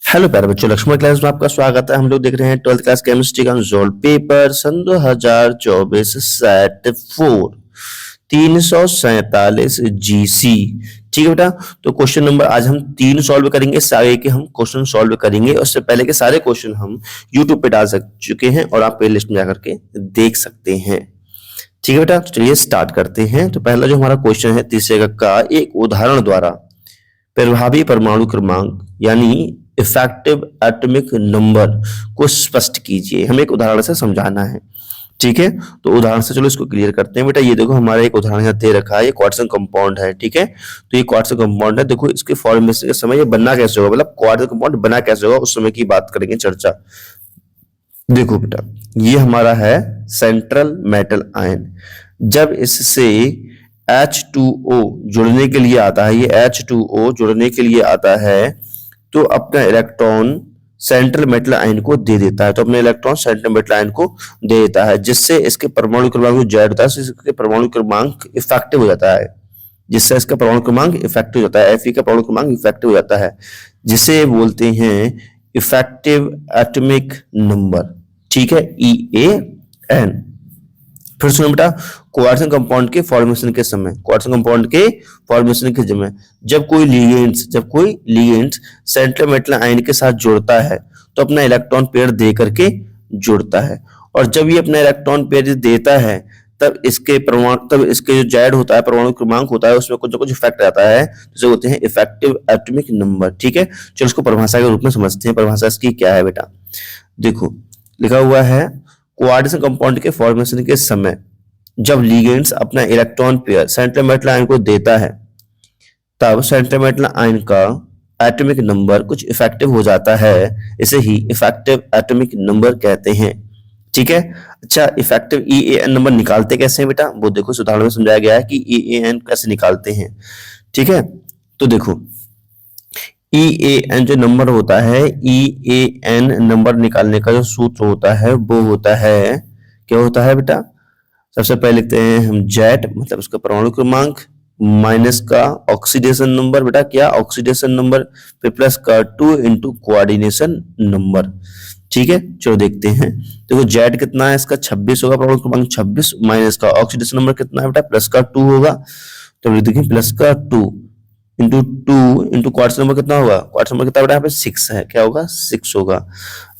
Hello प्यारे बच्चों, Lakshman class में आपका स्वागत है। हम लोग देख रहे हैं 12th क्लास केमिस्ट्री का अनसॉल्व पेपर सन 2024 सेट 4 347 जीसी। ठीक है बेटा, तो क्वेश्चन नंबर आज हम 3 सॉल्व करेंगे। सारे के हम क्वेश्चन सॉल्व करेंगे। उससे पहले के सारे क्वेश्चन हम यूट्यूब पे डाल चुके हैं और आप प्ले लिस्ट में जाकर के देख सकते हैं। ठीक है बेटा, तो चलिए स्टार्ट करते हैं। तो पहला जो हमारा क्वेश्चन है तीसरे का एक उदाहरण द्वारा प्रभावी परमाणु क्रमांक यानी इफेक्टिव एटॉमिक नंबर को स्पष्ट कीजिए। हमें एक उदाहरण से समझाना है। ठीक है, तो उदाहरण से चलो इसको क्लियर करते हैं। बेटा ये देखो, हमारा एक उदाहरण यहाँ दे रखा है। ये क्वार्टज कंपाउंड है। ठीक है, तो ये क्वार्टज कंपाउंड है। देखो इसके फॉर्मेशन के समय ये बनना कैसे होगा, मतलब क्वार्टज कंपाउंड बना कैसे होगा, उस समय की बात करेंगे चर्चा। देखो बेटा, ये हमारा है सेंट्रल मेटल आयन। जब इससे H2O जुड़ने के लिए आता है, ये H2O जुड़ने के लिए आता है तो अपना इलेक्ट्रॉन सेंट्रल मेटल आयन को दे देता है। तो अपने इलेक्ट्रॉन सेंट्रल मेटल आयन को दे देता है, जिससे इसके परमाणु क्रमांक जो जेड होता है इसके परमाणु क्रमांक इफेक्टिव हो जाता है। जिससे इसका परमाणु क्रमांक इफेक्टिव हो जाता है, Fe का परमाणु क्रमांक इफेक्टिव हो जाता है, जिसे बोलते हैं इफेक्टिव एटॉमिक नंबर। ठीक है, EAN। फिर सुनो बेटा, क्वार्टज कंपाउंड के फॉर्मेशन के समय, क्वार्टज कंपाउंड के फॉर्मेशन के समय जब कोई लिगेंड्स सेंट्रल मेटल आयन के साथ जुड़ता है तो अपना इलेक्ट्रॉन पेयर दे करके जुड़ता है। और जब ये अपना इलेक्ट्रॉन पेयर देता है तब इसके जो जेड होता है, परमाणु क्रमांक होता है, उसमें कुछ ना कुछ इफेक्ट आता है, जिसे होते हैं इफेक्टिव एटॉमिक नंबर। ठीक है, चलो इसको परिभाषा के रूप में समझते हैं। परिभाषा इसकी क्या है बेटा, देखो लिखा हुआ है क्वार्टज कंपाउंड के फॉर्मेशन के समय जब लिगेंड्स अपना electron pair central metal ion को देता है तब सेंट्रल मेटल आयन का एटॉमिक नंबर कुछ इफेक्टिव हो जाता है। इसे ही इफेक्टिव एटॉमिक नंबर कहते हैं। ठीक है, अच्छा इफेक्टिव EAN नंबर निकालते कैसे हैं बेटा, वो देखो इस उदाहरण में समझाया गया है कि EAN कैसे निकालते हैं। ठीक है, तो देखो EAN जो नंबर होता है, EAN नंबर निकालने का जो सूत्र होता है वो होता है, क्या होता है बेटा, सबसे पहले लिखते हैं हम जेड, मतलब उसका परमाणु क्रमांक, माइनस का ऑक्सीडेशन नंबर, बेटा क्या ऑक्सीडेशन नंबर, फिर प्लस का 2 इंटू कोऑर्डिनेशन नंबर। ठीक है, चलो देखते हैं। देखो जेड कितना है, इसका 26 होगा, परमाणु क्रमांक 26, माइनस का ऑक्सीडेशन नंबर कितना है बेटा, प्लस का 2 होगा। तो देखिए प्लस का 2 इंटू क्वार्टज नंबर कितना होगा, क्वार्टज नंबर कितना बेटा यहाँ पे 6 है, क्या होगा 6 होगा।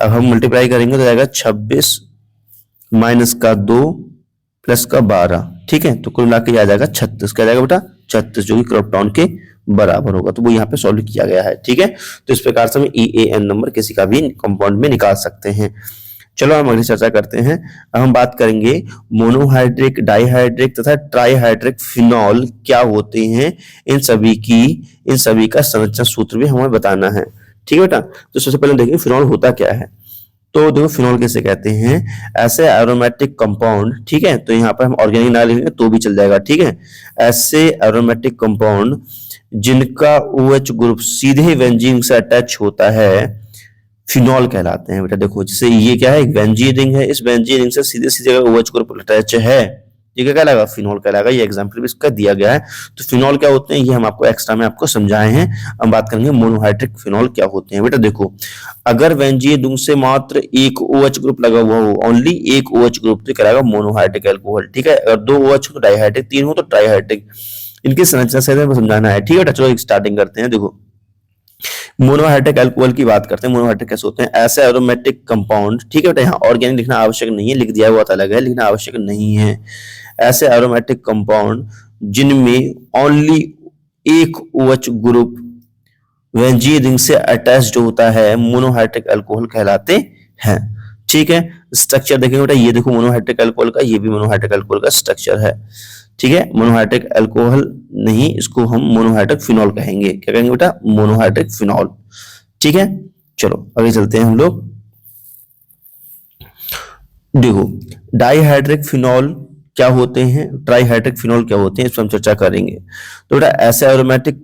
अब हम मल्टीप्लाई करेंगे तो जाएगा 26 माइनस का 2 प्लस का 12। ठीक है, तो कुल मिला के आ जाएगा 36, क्या जाएगा बेटा 36, जो कि क्रोप्टॉन के बराबर होगा। तो वो यहाँ पे सॉल्व किया गया है। ठीक है, तो इस प्रकार से हम EAN नंबर किसी का भी कंपाउंड में निकाल सकते हैं। चलो हम अगली चर्चा करते हैं। अब हम बात करेंगे मोनोहाइड्रिक, डाइहाइड्रिक तथा ट्राइहाइड्रिक फिनॉल क्या होते हैं, इन सभी का संरचना सूत्र भी हमें बताना है। ठीक है बेटा, तो सबसे पहले देखिए फिनॉल होता क्या है। तो देखो फिनॉल किसे कहते हैं, ऐसे एरोमेटिक कंपाउंड। ठीक है, तो यहाँ पर हम ऑर्गेनिक ना लिखेंगे तो भी चल जाएगा। ठीक है, ऐसे एरोमेटिक कंपाउंड जिनका OH ग्रुप सीधे बेंजीन से अटैच होता है फिनॉल कहलाते हैं। बेटा देखो, जैसे ये क्या है, एक बेंजीन रिंग है, इस बेंजीन रिंग से सीधे सीधे OH ग्रुप अटैच है, ये क्या कहलाएगा, फिनॉल कहलाएगा। ये एग्जांपल भी इसका दिया गया है। तो फिनॉल क्या होते हैं ये हम आपको एक्स्ट्रा में आपको समझाए हैं। हम बात करेंगे मोनोहाइड्रिक फिनॉल क्या होते हैं। बेटा देखो, अगर बेंजीन रिंग से मात्र एक OH ग्रुप लगा हुआ हो, ओनली एक OH ग्रुप, तो कहलाएगा मोनोहाइड्रिक अल्कोहल। ठीक है, अगर 2 OH तो डाइहाइड्रिक, 3 हो तो ट्राइहाइड्रिक। इनकी संरचना से हमें समझाना है। ठीक है, चलो स्टार्टिंग करते हैं। देखो मोनोहाइड्रिक अल्कोहल की बात करते हैं। मोनोहाइड्रिक कैसे होते हैं, ऐसे एरोमेटिक कंपाउंड। ठीक है बेटा, यहाँ ऑर्गेनिक लिखना आवश्यक नहीं है, लिख दिया हुआ अलग है, लिखना आवश्यक नहीं है। ऐसे एरोमेटिक कंपाउंड जिनमें ओनली एक OH ग्रुप बेंजीन रिंग से अटैच्ड होता है मोनोहाइड्रिक अल्कोहल कहलाते हैं। ठीक है, स्ट्रक्चर देखेंगे बेटा, ये देखो मोनोहाइड्रिक अल्कोहल का, ये भी मोनोहाइड्रिक अल्कोहल का स्ट्रक्चर है। ठीक है, मोनोहाइड्रिक अल्कोहल नहीं, इसको हम मोनोहाइड्रिक फिनॉल कहेंगे। क्या कहेंगे बेटा, मोनोहाइड्रिक फिनॉल। ठीक है, चलो आगे चलते हैं हम लोग। देखो डाइहाइड्रिक फिनॉल क्या होते हैं, ट्राइहाइड्रिक फिनॉल क्या होते हैं, इस पर हम चर्चा करेंगे। तो बेटा ऐसे एरोमेटिक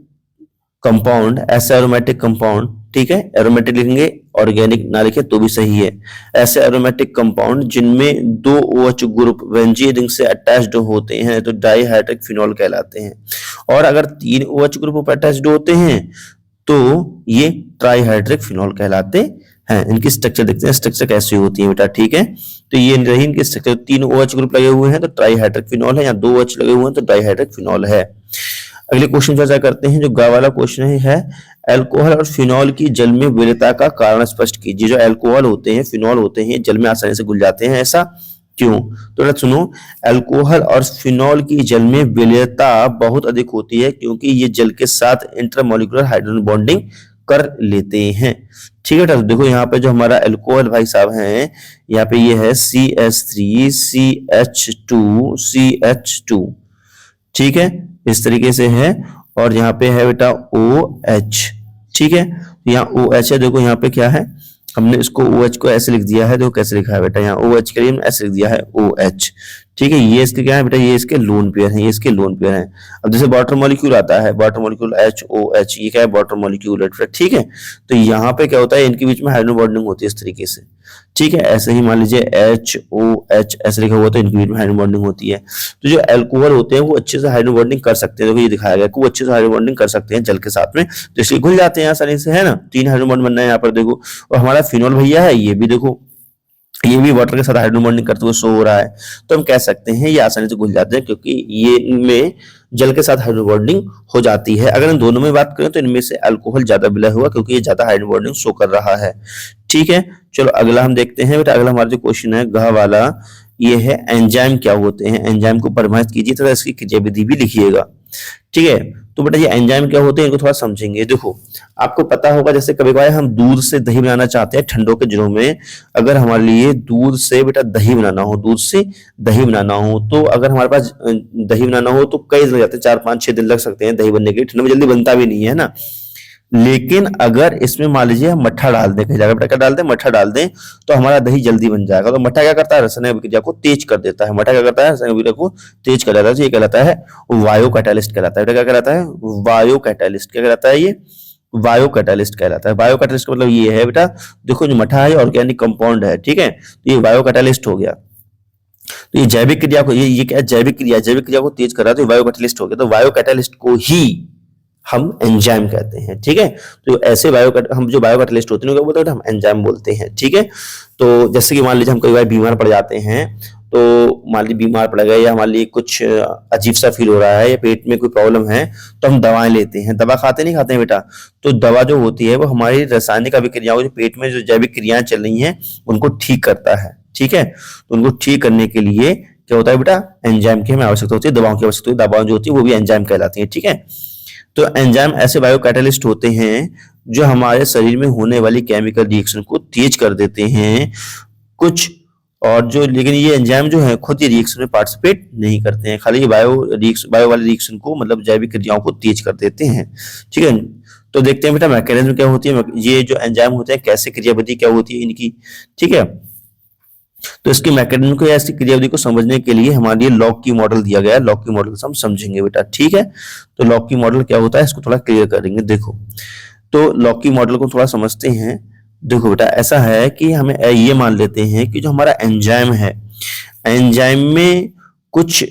कंपाउंड, ठीक है, एरोमेटिक लिखेंगे, ऑर्गेनिक ना लिखे तो भी सही है। ऐसे एरोमेटिक कंपाउंड जिनमें 2 OH ग्रुप बेंजीन रिंग से अटैच्ड होते हैं तो डाइहाइड्रिक फिनॉल कहलाते हैं। और अगर 3 OH ग्रुप अटैच्ड होते हैं तो ये ट्राईहाइड्रिक फिनॉल कहलाते हैं। इनकी स्ट्रक्चर देखते हैं, स्ट्रक्चर कैसी होती है बेटा, ठीक है। तो ये रही इनके स्ट्रक्चर, 3 OH ग्रुप लगे हुए हैं तो ट्राईहाइड्रिक फिनॉल है, या 2 OH लगे हुए हैं तो डाईहाइड्रिक फिनॉल है। अगले क्वेश्चन चर्चा करते हैं, जो गा वाला क्वेश्चन है अल्कोहल और फिनॉल की जल में विलयता का कारण स्पष्ट कीजिए। जो अल्कोहल होते हैं, फिनॉल होते हैं, जल में आसानी से घुल जाते हैं, ऐसा क्यों? तो सुनो, अल्कोहल और फिनॉल की जल में विलयता बहुत अधिक होती है क्योंकि ये जल के साथ इंटरमोलिकुलर हाइड्रोजन बॉन्डिंग कर लेते हैं, ठीक है। तो देखो यहाँ पे जो हमारा अल्कोहल भाई साहब हैं, यहाँ पे ये है CH3CH2CH2, ठीक है, इस तरीके से है। और यहाँ पे है बेटा OH, ठीक है। यहाँ OH है, देखो यहाँ पे क्या है, हमने इसको OH को ऐसे लिख दिया है, देखो कैसे लिखा है बेटा, यहाँ OH के लिए हमने ऐसे लिख दिया है OH, ठीक है। ये इसके क्या है बेटा, ये इसके लोन पेयर हैं, ये इसके लोन पेयर हैं। अब जैसे वाटर मॉलिक्यूल आता है, वाटर मॉलिक्यूल HOH, ये क्या है, वाटर मॉलिक्यूल, ठीक है। तो यहाँ पे क्या होता है, इनके बीच में हाइड्रोजन बॉन्डिंग होती है इस तरीके से, ठीक है। ऐसे ही मान लीजिए HOH ऐसे लिखा हुआ तो इनके बीच में हाइड्रोजन बॉन्डिंग होती है। तो जो अल्कोहल होते हैं वो अच्छे से हाइड्रोजन बॉन्डिंग कर सकते हैं, देखो ये दिखाया गया कि वो अच्छे से हाइड्रोजन बॉन्डिंग कर सकते हैं जल के साथ में, तो इसलिए घुल जाते हैं आसानी से, है ना। 3 हाइड्रोजन बॉन्ड बनना है यहाँ पर देखो। और हमारा फिनॉल भैया है, ये भी देखो, ये भी वाटर के साथ हाइड्रोजन बॉन्डिंग करते हुए शो हो रहा है, तो हम कह सकते हैं ये आसानी से घुल जाते हैं क्योंकि ये इनमें जल के साथ हाइड्रोजन बॉन्डिंग हो जाती है। अगर इन दोनों में बात करें तो इनमें से अल्कोहल ज्यादा विलय हुआ क्योंकि ये ज्यादा हाइड्रोजन बॉन्डिंग शो कर रहा है, ठीक है। चलो अगला हम देखते हैं बेटा, अगला हमारा जो क्वेश्चन है घ वाला, ये है एंजाइम क्या होते हैं। एंजाइम को परिभाषित कीजिए तथा इसकी क्रियाविधि भी लिखिएगा, ठीक है। तो बेटा ये एंजाइम क्या होते हैं इनको थोड़ा समझेंगे। देखो आपको पता होगा, जैसे कभी कभार हम दूध से दही बनाना चाहते हैं ठंडों के दिनों में, अगर हमारे लिए दूध से बेटा दही बनाना हो, दूध से दही बनाना हो, तो अगर हमारे पास दही बनाना हो तो कई दिन लग जाते हैं, 4-5-6 दिन लग सकते हैं दही बनने के लिए, ठंडों में जल्दी बनता भी नहीं है ना। लेकिन अगर इसमें मान लीजिए हम मट्ठा डाल दें, कई जगह बेटा क्या डाल दें, मट्ठा डाल दें, तो हमारा दही जल्दी बन जाएगा। तो मट्ठा क्या करता है, रासायनिक अभिक्रिया को तेज कर देता है। मट्ठा क्या करता है, रासायनिक अभिक्रिया को तेज कर देता है, तो ये कहलाता है वायो कैटालिस्ट कहलाता है। क्या कहलाता है, वायो कैटालिस्ट। क्या कहलाता है ये, वायो कैटालिस्ट कहलाता है। वायो कैटालिस्ट का मतलब ये है बेटा, देखो जो मट्ठा है ऑर्गेनिक कंपाउंड है, ठीक है, तो ये वायो कैटालिस्ट हो गया। तो ये जैविक क्रिया को, ये क्या है, जैविक क्रिया को तेज कर रहा है, तो वायो कैटालिस्ट हो गया। तो वायो कैटालिस्ट को ही हम एंजाइम कहते हैं, ठीक है। तो ऐसे हम जो बायो कैटालिस्ट होते हैं बोलते हैं हम एंजाइम बोलते हैं, ठीक है। तो जैसे कि मान लीजिए हम कई बार बीमार पड़ जाते हैं, तो मान लीजिए बीमार पड़ गए या मान लीजिए कुछ अजीब सा फील हो रहा है या पेट में कोई प्रॉब्लम है, तो हम दवाएं लेते हैं। दवा खाते नहीं खाते हैं बेटा, तो दवा जो होती है वो हमारी रासायनिक अभिक्रियाओं, जो पेट में जो जैविक क्रियाएं चल रही हैं उनको ठीक करता है, ठीक है। तो उनको ठीक करने के लिए क्या होता है बेटा, एंजाइम की हमें आवश्यकता होती है, दवाओं की आवश्यकता होती है। दवाएं जो होती है वो भी एंजाइम कहलाती है, ठीक है। तो एंजाइम ऐसे बायो कैटालिस्ट होते हैं जो हमारे शरीर में होने वाली केमिकल रिएक्शन को तेज कर देते हैं कुछ, और जो लेकिन ये एंजाइम जो है खुद ये रिएक्शन में पार्टिसिपेट नहीं करते हैं, खाली ये बायो वाले रिएक्शन को, मतलब जैविक क्रियाओं को तेज कर देते हैं, ठीक है। तो देखते हैं बेटा मैकेनिज्म क्या होती है, ये जो एंजाइम होते हैं कैसे क्रियाविधि क्या होती है इनकी, ठीक है। तो इसके मैकेनिज्म को या इसकी क्रियाविधि को समझने के लिए हमारे लिए लॉग की मॉडल दिया गया है, लॉग की मॉडल से हम समझेंगे बेटा, ठीक है। तो लॉग की मॉडल क्या होता है इसको थोड़ा क्लियर करेंगे। देखो तो लॉग की मॉडल को थोड़ा समझते हैं। देखो बेटा ऐसा है कि हमें ये मान लेते हैं कि जो हमारा एंजाइम है, एंजाइम में कुछ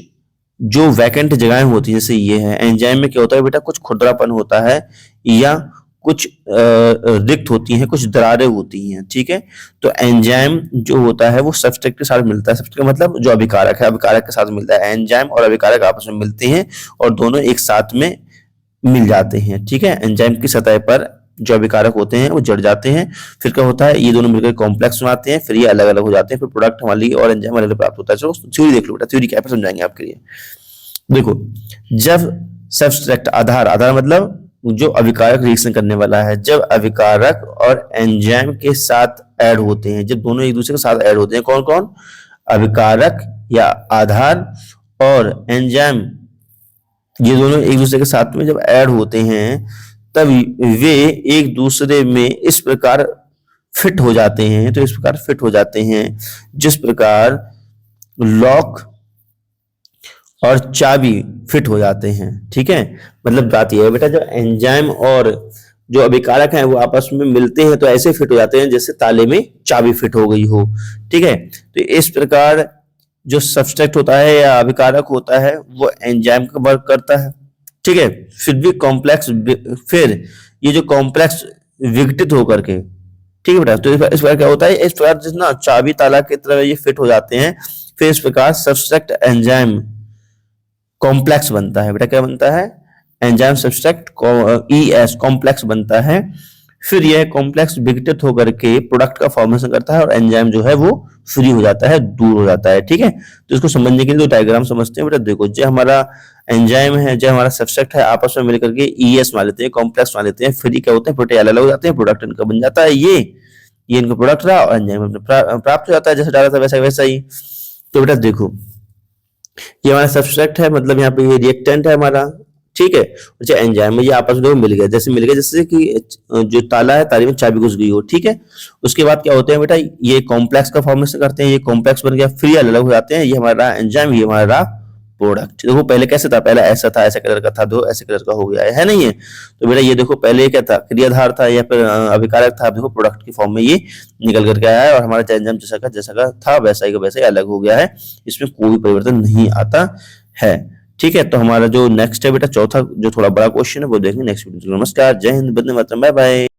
जो वैकेंट जगहें होती है, जैसे ये है, एंजाइम में क्या होता है बेटा, कुछ खुरदरापन होता है या कुछ रिक्त होती हैं, कुछ दरारें होती हैं, ठीक है। तो एंजाइम जो होता है वो सबस्ट्रेट के साथ मिलता है, सबस्ट्रेट का मतलब जो अभिकारक है, अभिकारक के साथ मिलता है। एंजाइम और अभिकारक आपस में मिलते हैं और दोनों एक साथ में मिल जाते हैं, ठीक है। एंजाइम की सतह पर जो अभिकारक होते हैं वो जड़ जाते हैं, फिर क्या होता है, ये दोनों मिलकर कॉम्प्लेक्स बनाते हैं, फिर ये अलग अलग हो जाते हैं, फिर प्रोडक्ट हमारी और एंजाइम अलग प्राप्त होता है। चलो थ्योरी देख लो बेटा, थ्योरी क्या है समझाएंगे आपके लिए। देखो जब सबस्ट्रेट आधार मतलब जो अभिकारक रिएक्शन करने वाला है, जब अभिकारक और एंजाइम के साथ ऐड होते हैं, जब दोनों एक दूसरे के साथ ऐड होते हैं, कौन कौन, अभिकारक या आधार और एंजाइम, ये दोनों एक दूसरे के साथ में जब ऐड होते हैं तब वे एक दूसरे में इस प्रकार फिट हो जाते हैं, तो इस प्रकार फिट हो जाते हैं जिस प्रकार लॉक और चाबी फिट हो जाते हैं, ठीक है। मतलब बात यह है बेटा, जो एंजाइम और जो अभिकारक हैं वो आपस में मिलते हैं तो ऐसे फिट हो जाते हैं जैसे ताले में चाबी फिट हो गई हो, ठीक है। तो इस प्रकार जो सबस्ट्रेट होता है या अभिकारक होता है वो एंजाइम का वर्क करता है, ठीक है। फिर भी कॉम्प्लेक्स, फिर ये जो कॉम्प्लेक्स विघटित होकर के, ठीक है बेटा, तो इस बार क्या होता है, इस प्रकार जितना चाबी ताला की तरह ये फिट हो जाते हैं, फिर इस प्रकार सब्सट्रैक्ट एंजाइम कॉम्प्लेक्स बनता है। बेटा क्या बनता है, एंजाइम सब्सट्रैक्ट ES कॉम्प्लेक्स बनता है। फिर यह कॉम्प्लेक्स विघटित होकर के प्रोडक्ट का फॉर्मेशन करता है और एंजाइम जो है वो फ्री हो जाता है, दूर हो जाता है। ठीक है, तो इसको समझने के लिए तो डायग्राम समझते हैं। बेटा देखो, जो हमारा एंजाइम है, जो हमारा सब्सट्रैक्ट है, आपस में मिलकर के ES मान लेते हैं, कॉम्प्लेक्स मान लेते हैं, फिर क्या होते हैं, प्रोटीन अलग हो जाते हैं, प्रोडक्ट इनका बन जाता है ये इनका प्रोडक्ट रहा और एंजाइम प्राप्त हो जाता है, जैसे डाला था वैसा वैसा ही। तो बेटा देखो, ये हमारा सब्सट्रैक्ट है, मतलब यहाँ पे ये रिएक्टेंट है हमारा, ठीक है, अच्छा एंजाइम में ये आपस में मिल गए, जैसे मिल गए जैसे कि जो ताला है, ताले में चाबी घुस गई हो। ठीक है, उसके बाद क्या होते हैं बेटा, ये कॉम्प्लेक्स का फॉर्मेशन करते हैं, ये कॉम्प्लेक्स बन गया, फिर अलग हो जाते हैं, ये हमारा एंजाइम, ये हमारा प्रोडक्ट। देखो पहले कैसे था, पहले ऐसा था, ऐसे कलर का था, दो ऐसे कलर का हो गया है नहीं है। तो बेटा ये देखो, पहले क्या था, क्रियाधार था या फिर अभिकारक था, देखो प्रोडक्ट की फॉर्म में ये निकल करके आया है और हमारा एंजाइम जैसा का था वैसा ही का वैसा ही अलग हो गया है, इसमें कोई परिवर्तन नहीं आता है। ठीक है, तो हमारा जो नेक्स्ट है बेटा चौथा, जो थोड़ा बड़ा क्वेश्चन है वो देखेंगे नेक्स्ट वीडियो। नमस्कार, जय हिंद, वंदे मातरम, बाय बाय।